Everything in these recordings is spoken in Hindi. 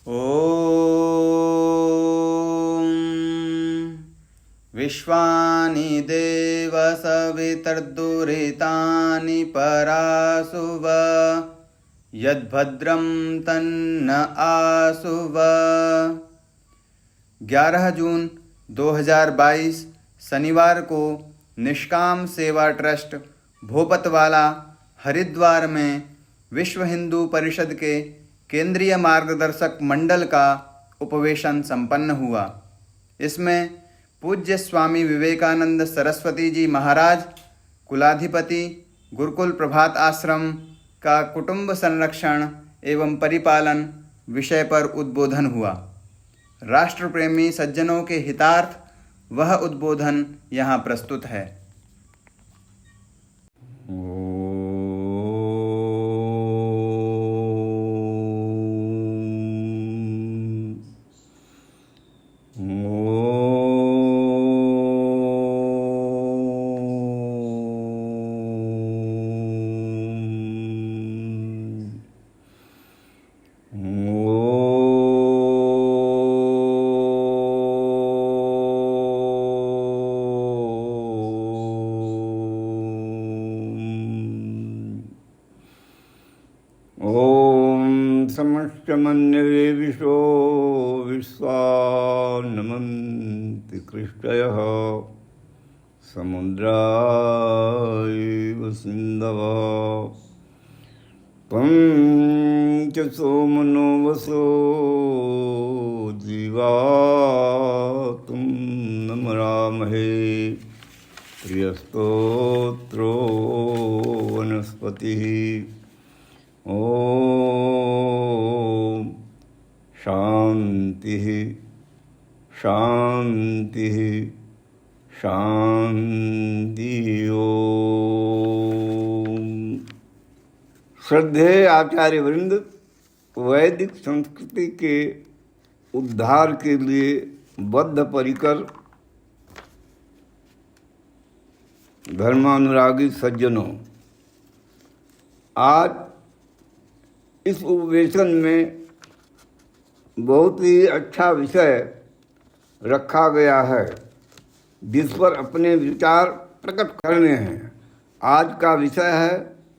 ॐ विश्वानि देव सवितर्दुरितानि परासुव यद्भद्रं तन्न आसुव। 11 जून 2022 शनिवार को निष्काम सेवा ट्रस्ट भोपतवाला हरिद्वार में विश्व हिंदू परिषद के केंद्रीय मार्गदर्शक मंडल का उपवेशन संपन्न हुआ। इसमें पूज्य स्वामी विवेकानंद सरस्वती जी महाराज कुलाधिपति गुरुकुल प्रभात आश्रम का कुटुंब संरक्षण एवं परिपालन विषय पर उद्बोधन हुआ। राष्ट्र प्रेमी सज्जनों के हितार्थ वह उद्बोधन यहाँ प्रस्तुत है। समश्चमन्यवे विशो विश्वान्नमन्ति कृष्टयः समुद्रायैव सिन्धवः पंच सोमनो वसो जीवातुं नमरामहे प्रियस्तोत्रो वनस्पतिः। ओम शांति शांति शांति। ओम श्रद्धेय आचार्य वृंद, वैदिक संस्कृति के उद्धार के लिए बद्ध परिकर धर्मानुरागी सज्जनों, आज इस उपवेशन में बहुत ही अच्छा विषय रखा गया है जिस पर अपने विचार प्रकट करने हैं। आज का विषय है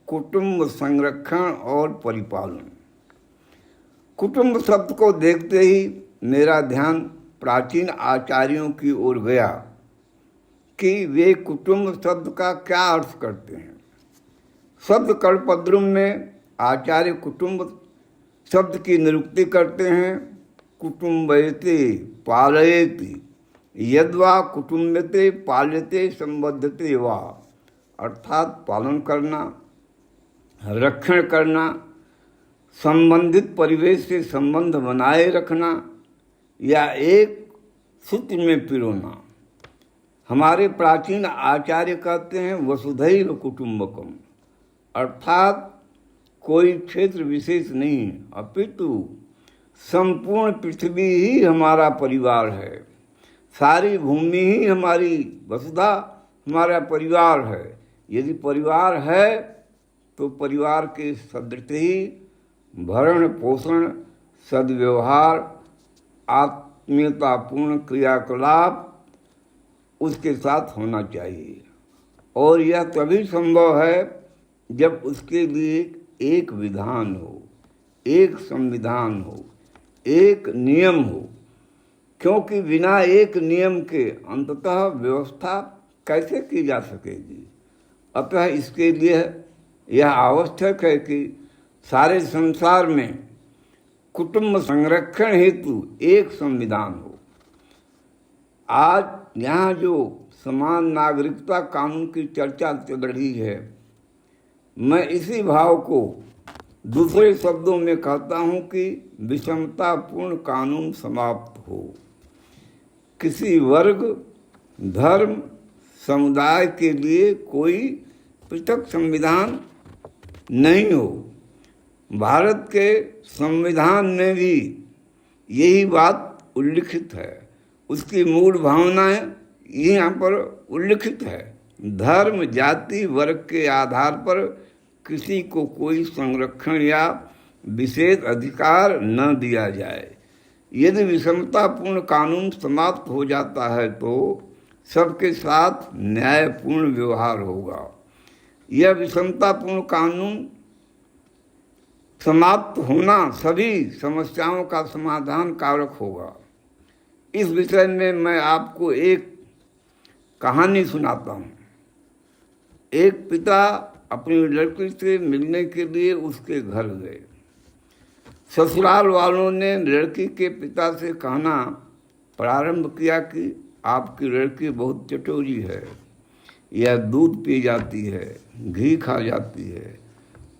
कुटुंब संरक्षण और परिपालन। कुटुंब शब्द को देखते ही मेरा ध्यान प्राचीन आचार्यों की ओर गया कि वे कुटुंब शब्द का क्या अर्थ करते हैं। शब्द कल्पद्रुम में आचार्य कुटुंब शब्द की निरुक्ति करते हैं। कुटुम्बयते पालयति यद्वा कुटुम्बते पाल्यते संबद्धते वा, अर्थात पालन करना, रक्षण करना, संबंधित परिवेश से संबंध बनाए रखना या एक सूत्र में पिरोना। हमारे प्राचीन आचार्य कहते हैं वसुधैव कुटुम्बकम, अर्थात कोई क्षेत्र विशेष नहीं अपितु संपूर्ण पृथ्वी ही हमारा परिवार है। सारी भूमि ही हमारी वसुधा हमारा परिवार है। यदि परिवार है तो परिवार के सदृश ही भरण पोषण, सद्व्यवहार, आत्मीयतापूर्ण क्रियाकलाप उसके साथ होना चाहिए। और यह तभी संभव है जब उसके लिए एक विधान हो, एक संविधान हो, एक नियम हो, क्योंकि बिना एक नियम के अंततः व्यवस्था कैसे की जा सकेगी। अतः इसके लिए यह आवश्यक है कि सारे संसार में कुटुंब संरक्षण हेतु एक संविधान हो। आज यहाँ जो समान नागरिकता कानून की चर्चा चल रही है, मैं इसी भाव को दूसरे शब्दों में कहता हूँ कि विषमतापूर्ण कानून समाप्त हो। किसी वर्ग, धर्म, समुदाय के लिए कोई पृथक संविधान नहीं हो। भारत के संविधान में भी यही बात उल्लिखित है। उसकी मूल भावनाएं यहाँ पर उल्लिखित है। धर्म, जाति, वर्ग के आधार पर किसी को कोई संरक्षण या विशेष अधिकार न दिया जाए। यदि विषमतापूर्ण कानून समाप्त हो जाता है तो सबके साथ न्यायपूर्ण व्यवहार होगा। यह विषमतापूर्ण कानून समाप्त होना सभी समस्याओं का समाधान कारक होगा। इस विषय में मैं आपको एक कहानी सुनाता हूँ। एक पिता अपनी लड़की से मिलने के लिए उसके घर गए। ससुराल वालों ने लड़की के पिता से कहना प्रारंभ किया कि आपकी लड़की बहुत चटोरी है, यह दूध पी जाती है, घी खा जाती है,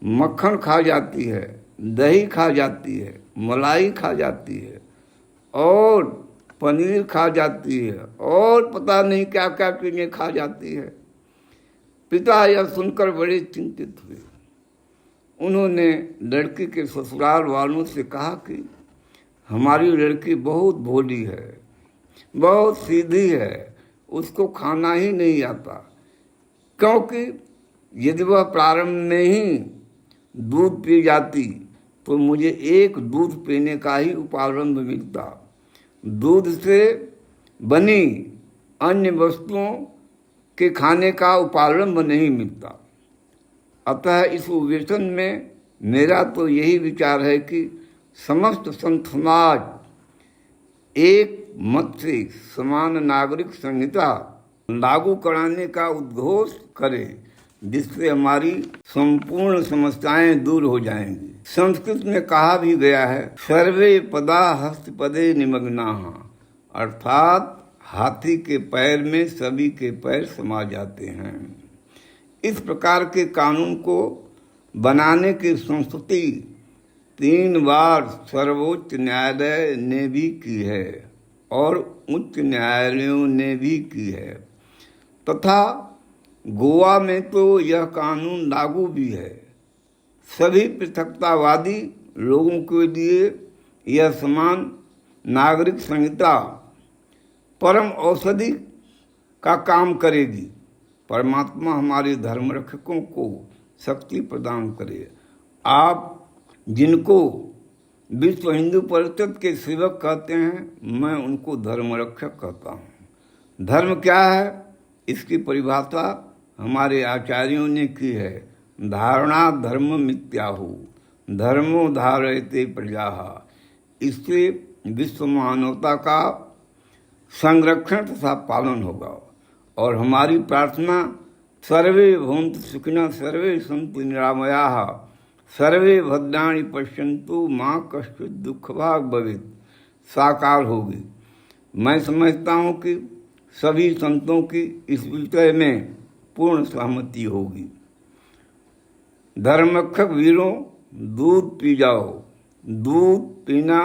मक्खन खा जाती है, दही खा जाती है, मलाई खा जाती है और पनीर खा जाती है और पता नहीं क्या क्या चीज़ें खा जाती है। पिता यह सुनकर बड़े चिंतित हुए। उन्होंने लड़की के ससुराल वालों से कहा कि हमारी लड़की बहुत भोली है, बहुत सीधी है, उसको खाना ही नहीं आता, क्योंकि यदि वह प्रारंभ में ही दूध पी जाती तो मुझे एक दूध पीने का ही उपारंभ मिलता, दूध से बनी अन्य वस्तुओं के खाने का उपारंभ नहीं मिलता। अतः इस व्यसन में मेरा तो यही विचार है कि समस्त संत समाज एक मत से समान नागरिक संहिता लागू कराने का उद्घोष करे, जिससे हमारी संपूर्ण समस्याएं दूर हो जाएंगी। संस्कृत में कहा भी गया है, सर्वे पदा हस्तपदे निमग्नाः, अर्थात हाथी के पैर में सभी के पैर समा जाते हैं। इस प्रकार के कानून को बनाने की संस्तुति 3 बार सर्वोच्च न्यायालय ने भी की है और उच्च न्यायालयों ने भी की है, तथा गोवा में तो यह कानून लागू भी है। सभी पृथकतावादी लोगों के लिए यह समान नागरिक संहिता परम औषधि का काम करेगी। परमात्मा हमारे धर्म रक्षकों को शक्ति प्रदान करे। आप जिनको विश्व हिंदू परिषद के सेवक कहते हैं, मैं उनको धर्म रक्षक कहता हूँ। धर्म क्या है, इसकी परिभाषा हमारे आचार्यों ने की है। धारणा धर्म मिथ्याहु, धर्मो धारयते प्रजाः। इससे विश्व मानवता का संरक्षण तथा पालन होगा। और हमारी प्रार्थना सर्वे भवन्तु सुखिनः, सर्वे सन्तु निरामयाः, सर्वे भद्राणि पश्यन्तु मां कश्चित् दुःखभाग् भवेत् साकार होगी। मैं समझता हूँ कि सभी संतों की इस विषय में पूर्ण सहमति होगी। धर्मरक्षक वीरों, दूध पी जाओ, दूध पीना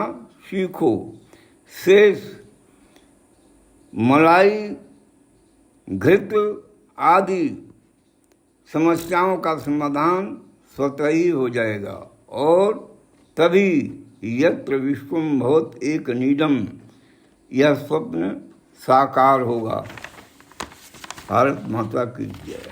सीखो। शेष मलाई, घृत आदि समस्याओं का समाधान स्वतः ही हो जाएगा और तभी यत्र विश्वम भवत एक नीडम, यह स्वप्न साकार होगा। भारत माता की जय।